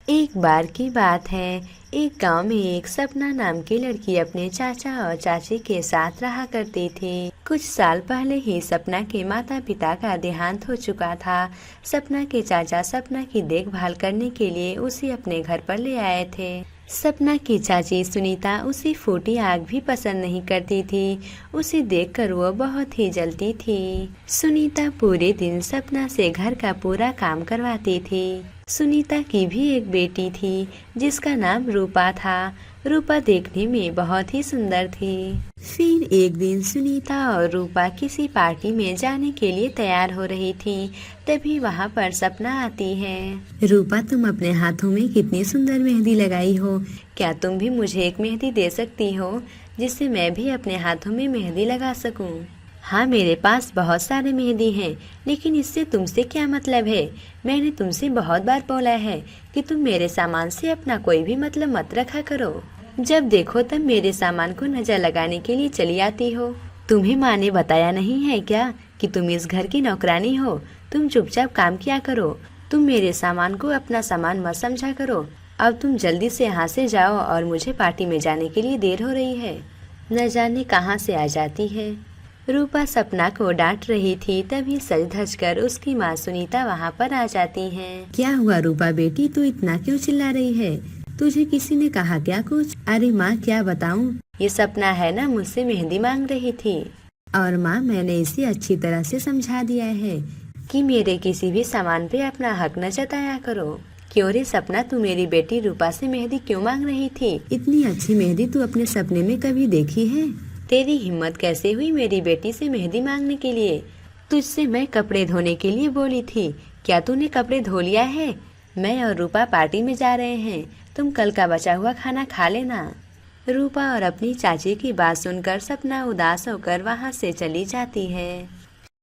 एक बार की बात है, एक गांव में एक सपना नाम की लड़की अपने चाचा और चाची के साथ रहा करती थी। कुछ साल पहले ही सपना के माता पिता का देहांत हो चुका था। सपना के चाचा सपना की देखभाल करने के लिए उसे अपने घर पर ले आए थे। सपना की चाची सुनीता उसे फूटी आग भी पसंद नहीं करती थी। उसे देखकर वो बहुत ही जलती थी। सुनीता पूरे दिन सपना से घर का पूरा काम करवाती थी। सुनीता की भी एक बेटी थी जिसका नाम रूपा था। रूपा देखने में बहुत ही सुंदर थी। फिर एक दिन सुनीता और रूपा किसी पार्टी में जाने के लिए तैयार हो रही थी। तभी वहाँ पर सपना आती है। रूपा, तुम अपने हाथों में कितनी सुंदर मेहंदी लगाई हो। क्या तुम भी मुझे एक मेहंदी दे सकती हो जिससे मैं भी अपने हाथों में मेहंदी लगा सकूं? हाँ, मेरे पास बहुत सारे मेहंदी हैं, लेकिन इससे तुमसे क्या मतलब है? मैंने तुमसे बहुत बार बोला है कि तुम मेरे सामान से अपना कोई भी मतलब मत रखा करो। जब देखो तब मेरे सामान को नजर लगाने के लिए चली आती हो। तुम्हें माँ ने बताया नहीं है क्या कि तुम इस घर की नौकरानी हो? तुम चुपचाप काम किया करो। तुम मेरे सामान को अपना सामान मत समझा करो। अब तुम जल्दी से यहाँ से जाओ और मुझे पार्टी में जाने के लिए देर हो रही है। न जाने कहाँ से आ जाती है। रूपा सपना को डांट रही थी, तभी सज धज कर उसकी माँ सुनीता वहाँ पर आ जाती है। क्या हुआ रूपा बेटी, तू इतना क्यों चिल्ला रही है? तुझे किसी ने कहा क्या कुछ? अरे माँ, क्या बताऊँ, ये सपना है ना, मुझसे मेहंदी मांग रही थी। और माँ, मैंने इसे अच्छी तरह से समझा दिया है कि मेरे किसी भी सामान पे अपना हक न जताया करो। क्यों रे सपना, तू मेरी बेटी रूपा से मेहंदी क्यों मांग रही थी? इतनी अच्छी मेहंदी तू अपने सपने में कभी देखी है? तेरी हिम्मत कैसे हुई मेरी बेटी से मेहंदी मांगने के लिए? तुझसे मैं कपड़े धोने के लिए बोली थी, क्या तूने कपड़े धो लिया है? मैं और रूपा पार्टी में जा रहे हैं, तुम कल का बचा हुआ खाना खा लेना। रूपा और अपनी चाची की बात सुनकर सपना उदास होकर वहाँ से चली जाती है।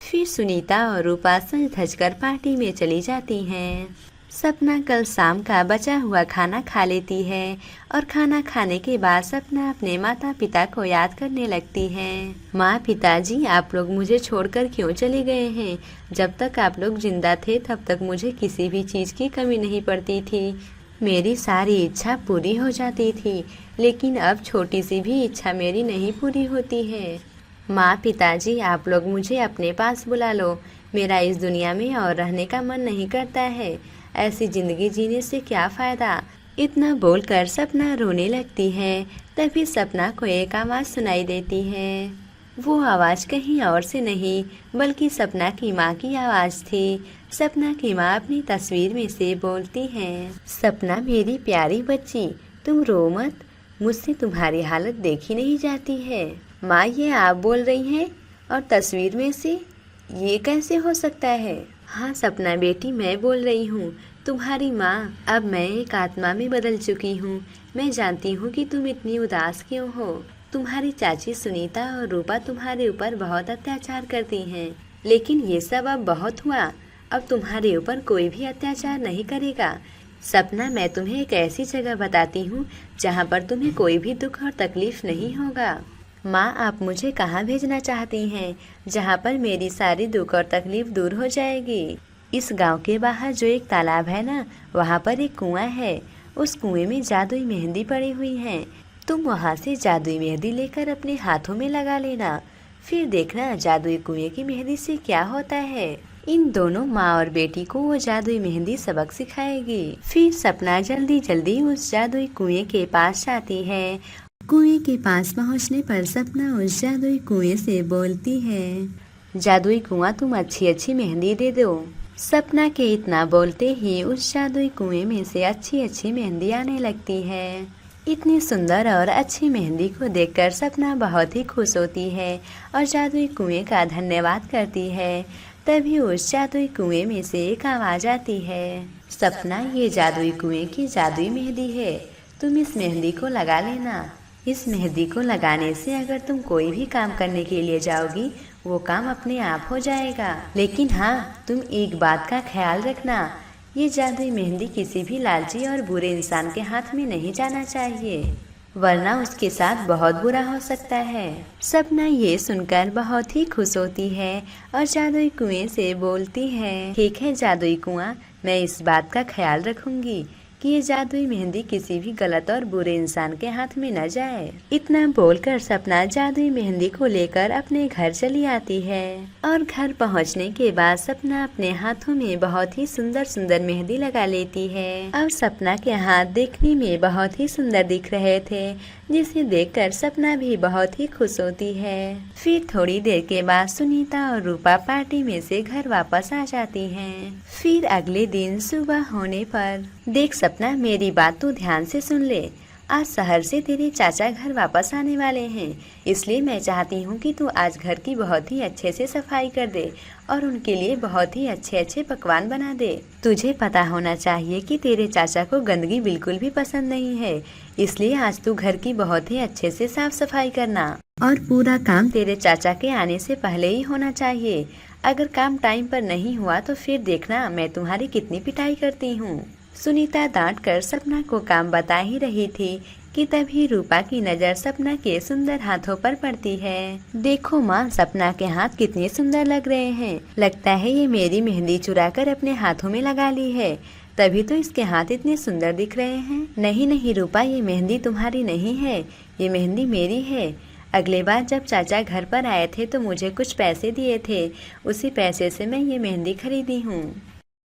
फिर सुनीता और रूपा सज धज कर पार्टी में चली जाती हैं। सपना कल शाम का बचा हुआ खाना खा लेती है और खाना खाने के बाद सपना अपने माता पिता को याद करने लगती है। माँ, पिताजी, आप लोग मुझे छोड़कर क्यों चले गए हैं? जब तक आप लोग जिंदा थे तब तक मुझे किसी भी चीज़ की कमी नहीं पड़ती थी। मेरी सारी इच्छा पूरी हो जाती थी, लेकिन अब छोटी सी भी इच्छा मेरी नहीं पूरी होती है। माँ, पिताजी, आप लोग मुझे अपने पास बुला लो। मेरा इस दुनिया में और रहने का मन नहीं करता है। ऐसी जिंदगी जीने से क्या फ़ायदा? इतना बोलकर सपना रोने लगती है। तभी सपना को एक आवाज़ सुनाई देती है। वो आवाज़ कहीं और से नहीं बल्कि सपना की माँ की आवाज़ थी। सपना की माँ अपनी तस्वीर में से बोलती है, सपना मेरी प्यारी बच्ची, तुम रो मत, मुझसे तुम्हारी हालत देखी नहीं जाती है। माँ, ये आप बोल रही हैं और तस्वीर में से? ये कैसे हो सकता है? हाँ सपना बेटी, मैं बोल रही हूँ, तुम्हारी माँ। अब मैं एक आत्मा में बदल चुकी हूँ। मैं जानती हूँ कि तुम इतनी उदास क्यों हो। तुम्हारी चाची सुनीता और रूपा तुम्हारे ऊपर बहुत अत्याचार करती हैं, लेकिन ये सब अब बहुत हुआ। अब तुम्हारे ऊपर कोई भी अत्याचार नहीं करेगा। सपना, मैं तुम्हें एक ऐसी जगह बताती हूँ जहाँ पर तुम्हें कोई भी दुख और तकलीफ नहीं होगा। माँ, आप मुझे कहाँ भेजना चाहती हैं जहाँ पर मेरी सारी दुख और तकलीफ दूर हो जाएगी? इस गांव के बाहर जो एक तालाब है ना, वहाँ पर एक कुआं है। उस कुएं में जादुई मेहंदी पड़ी हुई है। तुम वहाँ से जादुई मेहंदी लेकर अपने हाथों में लगा लेना, फिर देखना जादुई कुएं की मेहंदी से क्या होता है। इन दोनों माँ और बेटी को वो जादुई मेहंदी सबक सिखाएगी। फिर सपना जल्दी जल्दी उस जादुई कुएं के पास जाती है। कुएं के पास पहुंचने पर सपना उस जादुई कुएं से बोलती है, जादुई कुआं, तुम अच्छी अच्छी मेहंदी दे दो। सपना के इतना बोलते ही उस जादुई कुएं में से अच्छी अच्छी मेहंदी आने लगती है। इतनी सुंदर और अच्छी मेहंदी को देखकर सपना बहुत ही खुश होती है और जादुई कुएं का धन्यवाद करती है। तभी उस जादुई कुएं में से एक आवाज आती है, सपना, ये जादुई कुएं की जादुई मेहंदी है, तुम इस मेहंदी को लगा लेना। इस मेहंदी को लगाने से अगर तुम कोई भी काम करने के लिए जाओगी, वो काम अपने आप हो जाएगा। लेकिन हाँ, तुम एक बात का ख्याल रखना, ये जादुई मेहंदी किसी भी लालची और बुरे इंसान के हाथ में नहीं जाना चाहिए, वरना उसके साथ बहुत बुरा हो सकता है। सपना ये सुनकर बहुत ही खुश होती है और जादुई कुएं से बोलती है, ठीक है जादुई कुआं, मैं इस बात का ख्याल रखूंगी कि ये जादुई मेहंदी किसी भी गलत और बुरे इंसान के हाथ में न जाए। इतना बोलकर सपना जादुई मेहंदी को लेकर अपने घर चली आती है और घर पहुंचने के बाद सपना अपने हाथों में बहुत ही सुंदर सुंदर मेहंदी लगा लेती है। अब सपना के हाथ देखने में बहुत ही सुंदर दिख रहे थे, जिसे देखकर सपना भी बहुत ही खुश होती है। फिर थोड़ी देर के बाद सुनीता और रूपा पार्टी में से घर वापस आ जाती हैं। फिर अगले दिन सुबह होने पर देख सपना, मेरी बात तू ध्यान से सुन ले। आज शहर से तेरे चाचा घर वापस आने वाले हैं, इसलिए मैं चाहती हूँ कि तू आज घर की बहुत ही अच्छे से सफाई कर दे और उनके लिए बहुत ही अच्छे अच्छे पकवान बना दे। तुझे पता होना चाहिए कि तेरे चाचा को गंदगी बिल्कुल भी पसंद नहीं है, इसलिए आज तू घर की बहुत ही अच्छे से साफ सफाई करना और पूरा काम तेरे चाचा के आने से पहले ही होना चाहिए। अगर काम टाइम पर नहीं हुआ तो फिर देखना मैं तुम्हारी कितनी पिटाई करती हूँ। सुनीता डांट कर सपना को काम बता ही रही थी कि तभी रूपा की नज़र सपना के सुंदर हाथों पर पड़ती है। देखो माँ, सपना के हाथ कितने सुंदर लग रहे हैं। लगता है ये मेरी मेहंदी चुरा कर अपने हाथों में लगा ली है, तभी तो इसके हाथ इतने सुंदर दिख रहे हैं। नहीं नहीं रूपा, ये मेहंदी तुम्हारी नहीं है, ये मेहंदी मेरी है। अगले बार जब चाचा घर पर आए थे तो मुझे कुछ पैसे दिए थे, उसी पैसे से मैं ये मेहंदी खरीदी हूँ।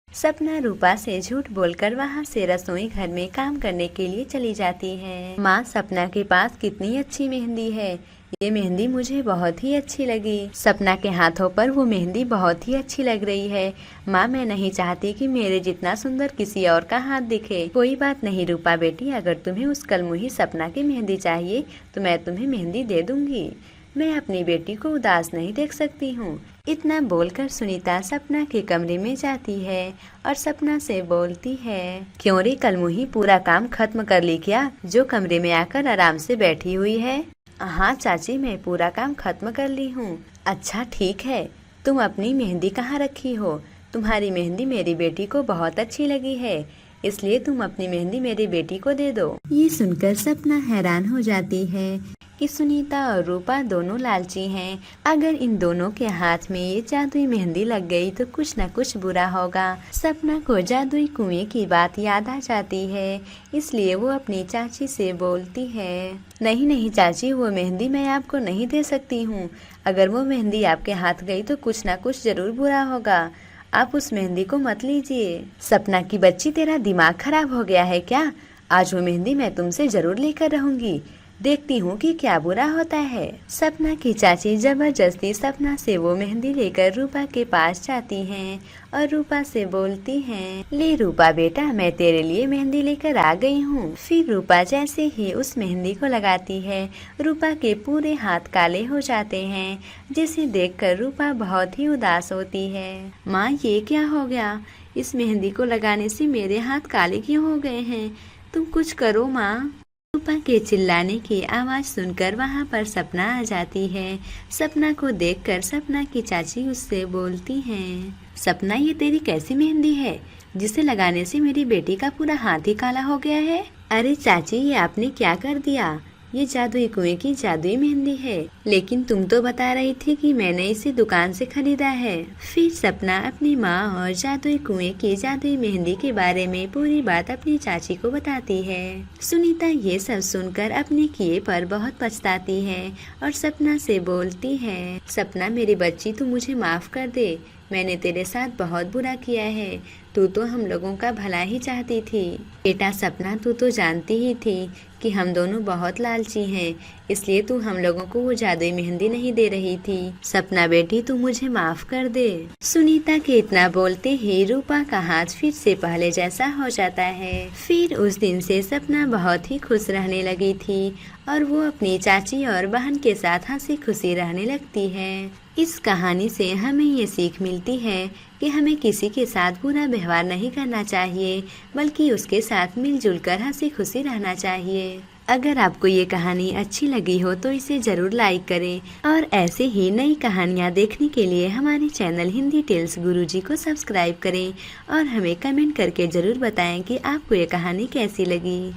सपना रूपा से झूठ बोलकर वहाँ से रसोई घर में काम करने के लिए चली जाती है। माँ, सपना के पास कितनी अच्छी मेहंदी है, ये मेहंदी मुझे बहुत ही अच्छी लगी। सपना के हाथों पर वो मेहंदी बहुत ही अच्छी लग रही है। माँ, मैं नहीं चाहती कि मेरे जितना सुंदर किसी और का हाथ दिखे। कोई बात नहीं रूपा बेटी, अगर तुम्हें उस कलमुही सपना की मेहंदी चाहिए तो मैं तुम्हें मेहंदी दे दूंगी। मैं अपनी बेटी को उदास नहीं देख सकती हूँ। इतना बोलकर सुनीता सपना के कमरे में जाती है और सपना से बोलती है, क्यों रे कलमुही, पूरा काम खत्म कर ली क्या, जो कमरे में आकर आराम से बैठी हुई है? हाँ चाची, मैं पूरा काम खत्म कर ली हूँ। अच्छा ठीक है, तुम अपनी मेहंदी कहाँ रखी हो? तुम्हारी मेहंदी मेरी बेटी को बहुत अच्छी लगी है, इसलिए तुम अपनी मेहंदी मेरी बेटी को दे दो। ये सुनकर सपना हैरान हो जाती है कि सुनीता और रूपा दोनों लालची हैं। अगर इन दोनों के हाथ में ये जादुई मेहंदी लग गई तो कुछ न कुछ बुरा होगा। सपना को जादुई कुएं की बात याद आ जाती है, इसलिए वो अपनी चाची से बोलती है, नहीं नहीं चाची, वो मेहंदी मैं आपको नहीं दे सकती हूँ। अगर वो मेहंदी आपके हाथ गई तो कुछ न कुछ जरूर बुरा होगा, आप उस मेहंदी को मत लीजिए। सपना की बच्ची, तेरा दिमाग खराब हो गया है क्या? आज वो मेहंदी मैं तुमसे जरूर लेकर रहूंगी, देखती हूँ कि क्या बुरा होता है। सपना की चाची जबरदस्ती सपना से वो मेहंदी लेकर रूपा के पास जाती हैं और रूपा से बोलती हैं, ले रूपा बेटा, मैं तेरे लिए मेहंदी लेकर आ गई हूँ। फिर रूपा जैसे ही उस मेहंदी को लगाती है, रूपा के पूरे हाथ काले हो जाते हैं, जिसे देखकर रूपा बहुत ही उदास होती है। माँ, ये क्या हो गया? इस मेहंदी को लगाने से मेरे हाथ काले क्यों हो गए हैं? तुम कुछ करो माँ। रूपा के चिल्लाने की आवाज सुनकर वहाँ पर सपना आ जाती है। सपना को देखकर सपना की चाची उससे बोलती हैं, सपना, ये तेरी कैसी मेहंदी है जिसे लगाने से मेरी बेटी का पूरा हाथ ही काला हो गया है? अरे चाची, ये आपने क्या कर दिया? ये जादुई कुएं की जादुई मेहंदी है, लेकिन तुम तो बता रही थी कि मैंने इसे दुकान से खरीदा है। फिर सपना अपनी माँ और जादुई कुएं की जादुई मेहंदी के बारे में पूरी बात अपनी चाची को बताती है। सुनीता ये सब सुनकर अपने किए पर बहुत पछताती है और सपना से बोलती है, सपना मेरी बच्ची, तू मुझे माफ कर दे, मैंने तेरे साथ बहुत बुरा किया है। तू तो हम लोगों का भला ही चाहती थी। बेटा सपना, तू तो जानती ही थी कि हम दोनों बहुत लालची हैं, इसलिए तू हम लोगों को वो जादुई मेहंदी नहीं दे रही थी। सपना बेटी, तू मुझे माफ कर दे। सुनीता के इतना बोलते ही रूपा का हाथ फिर से पहले जैसा हो जाता है। फिर उस दिन से सपना बहुत ही खुश रहने लगी थी और वो अपनी चाची और बहन के साथ हंसी खुशी रहने लगती है। इस कहानी से हमें ये सीख मिलती है कि हमें किसी के साथ बुरा व्यवहार नहीं करना चाहिए, बल्कि उसके साथ मिलजुल कर हंसी खुशी रहना चाहिए। अगर आपको ये कहानी अच्छी लगी हो तो इसे जरूर लाइक करें और ऐसे ही नई कहानियाँ देखने के लिए हमारे चैनल हिंदी टेल्स गुरुजी को सब्सक्राइब करें और हमें कमेंट करके जरूर बताएं कि आपको ये कहानी कैसी लगी।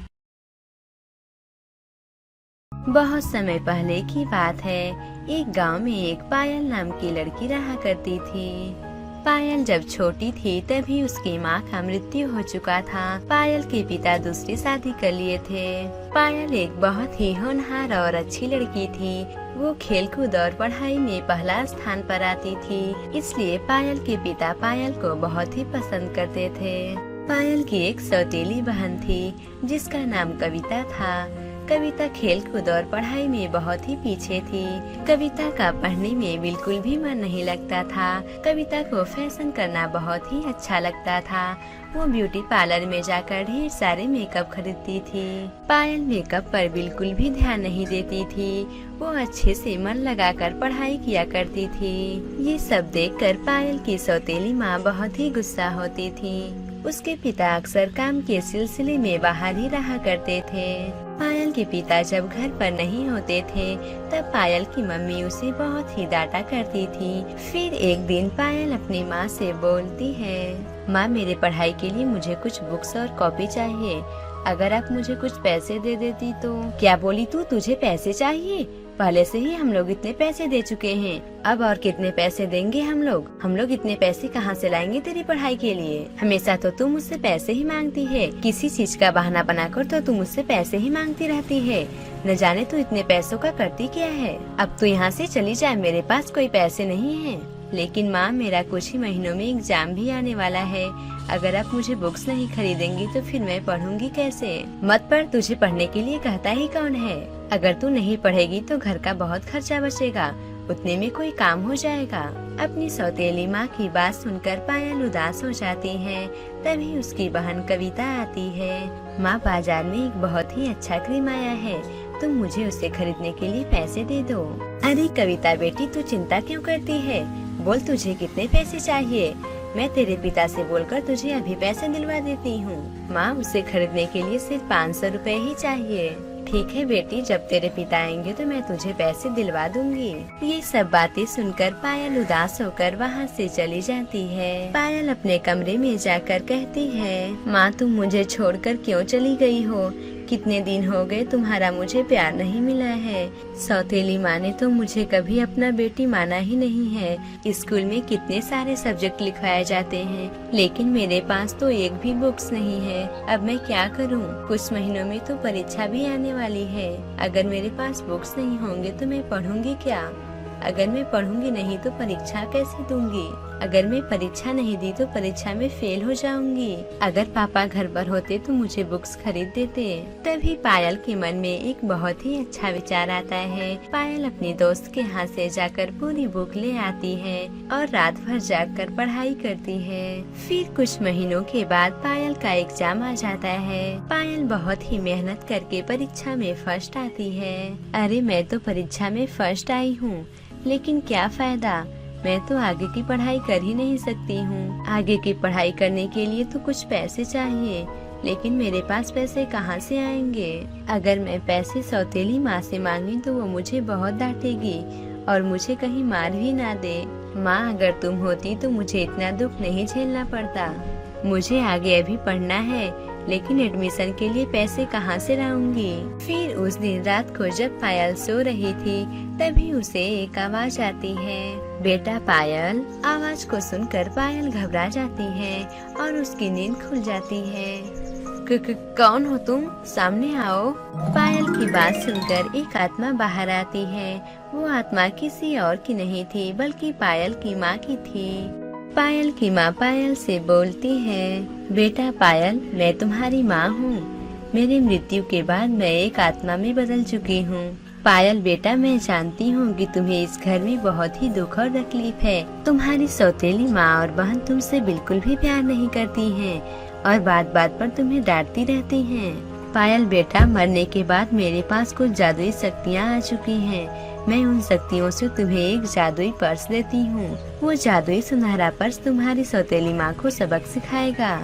बहुत समय पहले की बात है, एक गांव में एक पायल नाम की लड़की रहा करती थी। पायल जब छोटी थी तभी उसकी माँ का मृत्यु हो चुका था। पायल के पिता दूसरी शादी कर लिए थे। पायल एक बहुत ही होनहार और अच्छी लड़की थी। वो खेलकूद और पढ़ाई में पहला स्थान पर आती थी, इसलिए पायल के पिता पायल को बहुत ही पसंद करते थे। पायल की एक सौतेली बहन थी जिसका नाम कविता था। कविता खेलकूद और पढ़ाई में बहुत ही पीछे थी। कविता का पढ़ने में बिल्कुल भी मन नहीं लगता था। कविता को फैशन करना बहुत ही अच्छा लगता था। वो ब्यूटी पार्लर में जाकर ढेर सारे मेकअप खरीदती थी। पायल मेकअप पर बिल्कुल भी ध्यान नहीं देती थी। वो अच्छे से मन लगाकर पढ़ाई किया करती थी। ये सब देखकर पायल की सौतेली माँ बहुत ही गुस्सा होती थी। उसके पिता अक्सर काम के सिलसिले में बाहर ही रहा करते थे। पायल के पिता जब घर पर नहीं होते थे तब पायल की मम्मी उसे बहुत ही डांटा करती थी। फिर एक दिन पायल अपनी माँ से बोलती है, माँ मेरे पढ़ाई के लिए मुझे कुछ बुक्स और कॉपी चाहिए, अगर आप मुझे कुछ पैसे दे देती तो। क्या बोली तू, तुझे पैसे चाहिए? पहले से ही हम लोग इतने पैसे दे चुके हैं, अब और कितने पैसे देंगे हम लोग इतने पैसे कहाँ से लाएंगे तेरी पढ़ाई के लिए? हमेशा तो तू मुझसे पैसे ही मांगती है, किसी चीज का बहाना बनाकर तो तू मुझसे पैसे ही मांगती रहती है। न जाने तू इतने पैसों का करती क्या है। अब तू यहाँ से चली जा, मेरे पास कोई पैसे नहीं है। लेकिन माँ मेरा कुछ ही महीनों में एग्जाम भी आने वाला है, अगर आप मुझे बुक्स नहीं खरीदेंगी तो फिर मैं पढ़ूंगी कैसे? मत पढ़, तुझे पढ़ने के लिए कहता ही कौन है? अगर तू नहीं पढ़ेगी तो घर का बहुत खर्चा बचेगा, उतने में कोई काम हो जाएगा। अपनी सौतेली माँ की बात सुनकर पायल उदास हो जाती है। तभी उसकी बहन कविता आती है। माँ बाजार में एक बहुत ही अच्छा क्रीम आया है, तुम मुझे उसे खरीदने के लिए पैसे दे दो। अरे कविता बेटी, तू चिंता क्यों करती है? बोल तुझे कितने पैसे चाहिए, मैं तेरे पिता से बोलकर तुझे अभी पैसे दिलवा देती हूँ। माँ उसे खरीदने के लिए सिर्फ 500 रुपए ही चाहिए। ठीक है बेटी, जब तेरे पिता आएंगे तो मैं तुझे पैसे दिलवा दूंगी। ये सब बातें सुनकर पायल उदास होकर वहाँ से चली जाती है। पायल अपने कमरे में जाकर कहती है, माँ तुम मुझे छोड़कर क्यों चली गई हो? कितने दिन हो गए तुम्हारा मुझे प्यार नहीं मिला है। सौतेली माँ ने तो मुझे कभी अपना बेटी माना ही नहीं है। स्कूल में कितने सारे सब्जेक्ट लिखवाए जाते हैं, लेकिन मेरे पास तो एक भी बुक्स नहीं है। अब मैं क्या करूँ? कुछ महीनों में तो परीक्षा भी आने वाली है। अगर मेरे पास बुक्स नहीं होंगे तो मैं पढ़ूंगी क्या? अगर मैं पढ़ूंगी नहीं तो परीक्षा कैसे दूंगी? अगर मैं परीक्षा नहीं दी तो परीक्षा में फेल हो जाऊंगी। अगर पापा घर पर होते तो मुझे बुक्स खरीद देते। तभी पायल के मन में एक बहुत ही अच्छा विचार आता है। पायल अपनी दोस्त के हाथ से जाकर पूरी बुक ले आती है और रात भर जागकर पढ़ाई करती है। फिर कुछ महीनों के बाद पायल का एग्जाम आ जाता है। पायल बहुत ही मेहनत करके परीक्षा में फर्स्ट आती है। अरे मैं तो परीक्षा में फर्स्ट आई हूँ, लेकिन क्या फायदा, मैं तो आगे की पढ़ाई कर ही नहीं सकती हूँ। आगे की पढ़ाई करने के लिए तो कुछ पैसे चाहिए, लेकिन मेरे पास पैसे कहाँ से आएंगे? अगर मैं पैसे सौतेली माँ से मांगी तो वो मुझे बहुत डांटेगी और मुझे कहीं मार भी ना दे। माँ अगर तुम होती तो मुझे इतना दुख नहीं झेलना पड़ता। मुझे आगे अभी पढ़ना है, लेकिन एडमिशन के लिए पैसे कहाँ से लाऊंगी? फिर उस दिन रात को जब पायल सो रही थी तभी उसे एक आवाज आती है, बेटा पायल। आवाज को सुनकर पायल घबरा जाती है और उसकी नींद खुल जाती है। कौन हो तुम? सामने आओ। पायल की बात सुनकर एक आत्मा बाहर आती है। वो आत्मा किसी और की नहीं थी बल्कि पायल की माँ की थी। पायल की माँ पायल से बोलती है, बेटा पायल, मैं तुम्हारी माँ हूँ। मेरी मृत्यु के बाद मैं एक आत्मा में बदल चुकी हूँ। पायल बेटा, मैं जानती हूँ कि तुम्हें इस घर में बहुत ही दुख और तकलीफ है। तुम्हारी सौतेली माँ और बहन तुमसे बिल्कुल भी प्यार नहीं करती हैं और बात बात पर तुम्हें डांटती रहती हैं। पायल बेटा, मरने के बाद मेरे पास कुछ जादुई शक्तियाँ आ चुकी हैं। मैं उन शक्तियों से तुम्हें एक जादुई पर्स देती हूँ। वो जादुई सुनहरा पर्स तुम्हारी सौतेली माँ को सबक सिखाएगा।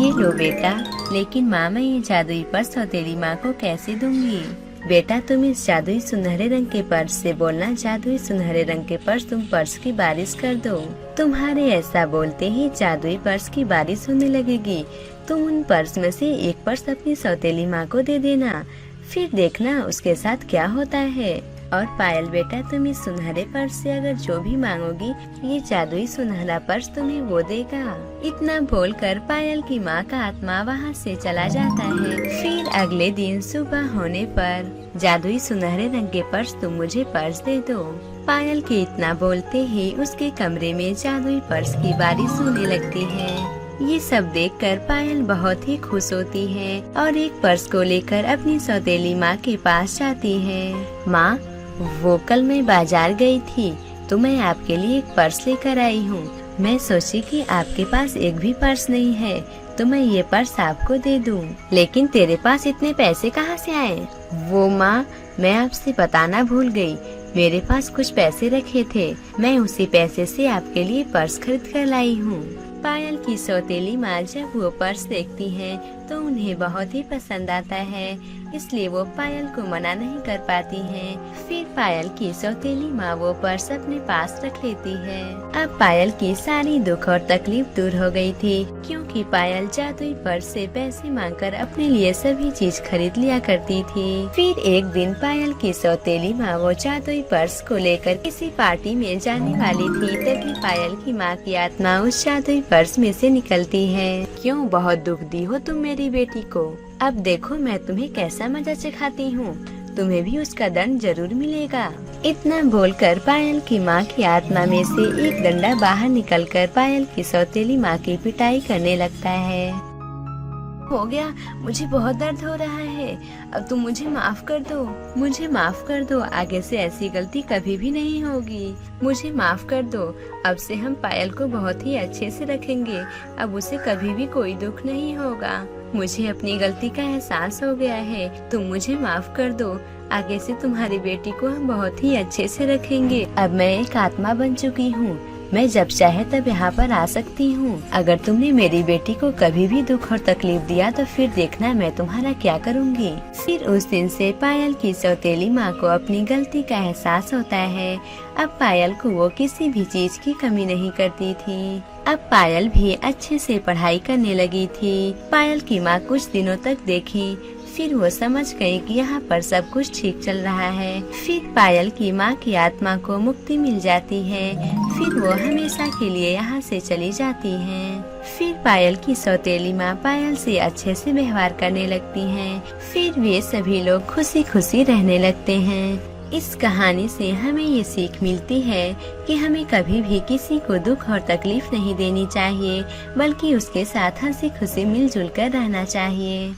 ये लो बेटा। लेकिन माँ, मैं ये जादुई पर्स सौतेली माँ को कैसे दूंगी? बेटा, तुम इस जादुई सुनहरे रंग के पर्स से बोलना, जादुई सुनहरे रंग के पर्स, तुम पर्स की बारिश कर दो। तुम्हारे ऐसा बोलते ही जादुई पर्स की बारिश होने लगेगी। तुम उन पर्स में से एक पर्स अपनी सौतेली माँ को दे देना, फिर देखना उसके साथ क्या होता है। और पायल बेटा, तुम इस सुनहरे पर्स से अगर जो भी मांगोगी, ये जादुई सुनहरा पर्स तुम्हें वो देगा। इतना बोलकर पायल की माँ का आत्मा वहाँ से चला जाता है। फिर अगले दिन सुबह होने पर, जादुई सुनहरे रंग के पर्स, तुम मुझे पर्स दे दो। पायल के इतना बोलते ही उसके कमरे में जादुई पर्स की बारिश होने लगती है। ये सब देखकर पायल बहुत ही खुश होती है और एक पर्स को लेकर अपनी सौतेली माँ के पास जाती है। माँ, वो कल मैं बाजार गई थी तो मैं आपके लिए एक पर्स लेकर आई हूँ। मैं सोची कि आपके पास एक भी पर्स नहीं है तो मैं ये पर्स आपको दे दूँ। लेकिन तेरे पास इतने पैसे कहाँ से आए? वो माँ, मैं आपसे बताना भूल गई। मेरे पास कुछ पैसे रखे थे, मैं उसी पैसे से आपके लिए पर्स खरीद कर लाई हूँ। पायल की सौतेली माँ जब वो पर्स देखती है तो उन्हें बहुत ही पसंद आता है, इसलिए वो पायल को मना नहीं कर पाती हैं। फिर पायल की सौतेली माँ वो पर्स अपने पास रख लेती है। अब पायल की सारी दुख और तकलीफ दूर हो गई थी, क्योंकि पायल जादुई पर्स से पैसे मांगकर अपने लिए सभी चीज खरीद लिया करती थी। फिर एक दिन पायल की सौतेली माँ वो जादुई पर्स को लेकर किसी पार्टी में जाने वाली थी, तभी पायल की माँ की आत्मा उस जादुई पर्स में से निकलती है। क्यों बहुत दुख दी हो तुम मेरी बेटी को? अब देखो मैं तुम्हें कैसा मजा चखाती हूँ, तुम्हें भी उसका दंड जरूर मिलेगा। इतना बोलकर पायल की माँ की आत्मा में से एक डंडा बाहर निकलकर पायल की सौतेली माँ की पिटाई करने लगता है। हो गया, मुझे बहुत दर्द हो रहा है, अब तुम मुझे माफ कर दो, मुझे माफ कर दो, आगे से ऐसी गलती कभी भी नहीं होगी, मुझे माफ कर दो। अब से हम पायल को बहुत ही अच्छे से रखेंगे, अब उसे कभी भी कोई दुख नहीं होगा। मुझे अपनी गलती का एहसास हो गया है, तुम मुझे माफ कर दो, आगे से तुम्हारी बेटी को हम बहुत ही अच्छे से रखेंगे। अब मैं एक आत्मा बन चुकी हूँ, मैं जब चाहे तब यहाँ पर आ सकती हूँ। अगर तुमने मेरी बेटी को कभी भी दुख और तकलीफ दिया तो फिर देखना मैं तुम्हारा क्या करूँगी। फिर उस दिन से पायल की सौतेली माँ को अपनी गलती का एहसास होता है। अब पायल को वो किसी भी चीज की कमी नहीं करती थी। अब पायल भी अच्छे से पढ़ाई करने लगी थी। पायल की माँ कुछ दिनों तक देखी, फिर वो समझ गई कि यहाँ पर सब कुछ ठीक चल रहा है। फिर पायल की माँ की आत्मा को मुक्ति मिल जाती है, फिर वो हमेशा के लिए यहाँ से चली जाती है। फिर पायल की सौतेली माँ पायल से अच्छे से व्यवहार करने लगती हैं। फिर वे सभी लोग खुशी खुशी रहने लगते हैं। इस कहानी से हमें ये सीख मिलती है कि हमें कभी भी किसी को दुख और तकलीफ नहीं देनी चाहिए, बल्कि उसके साथ हंसी खुशी मिलजुल कर रहना चाहिए।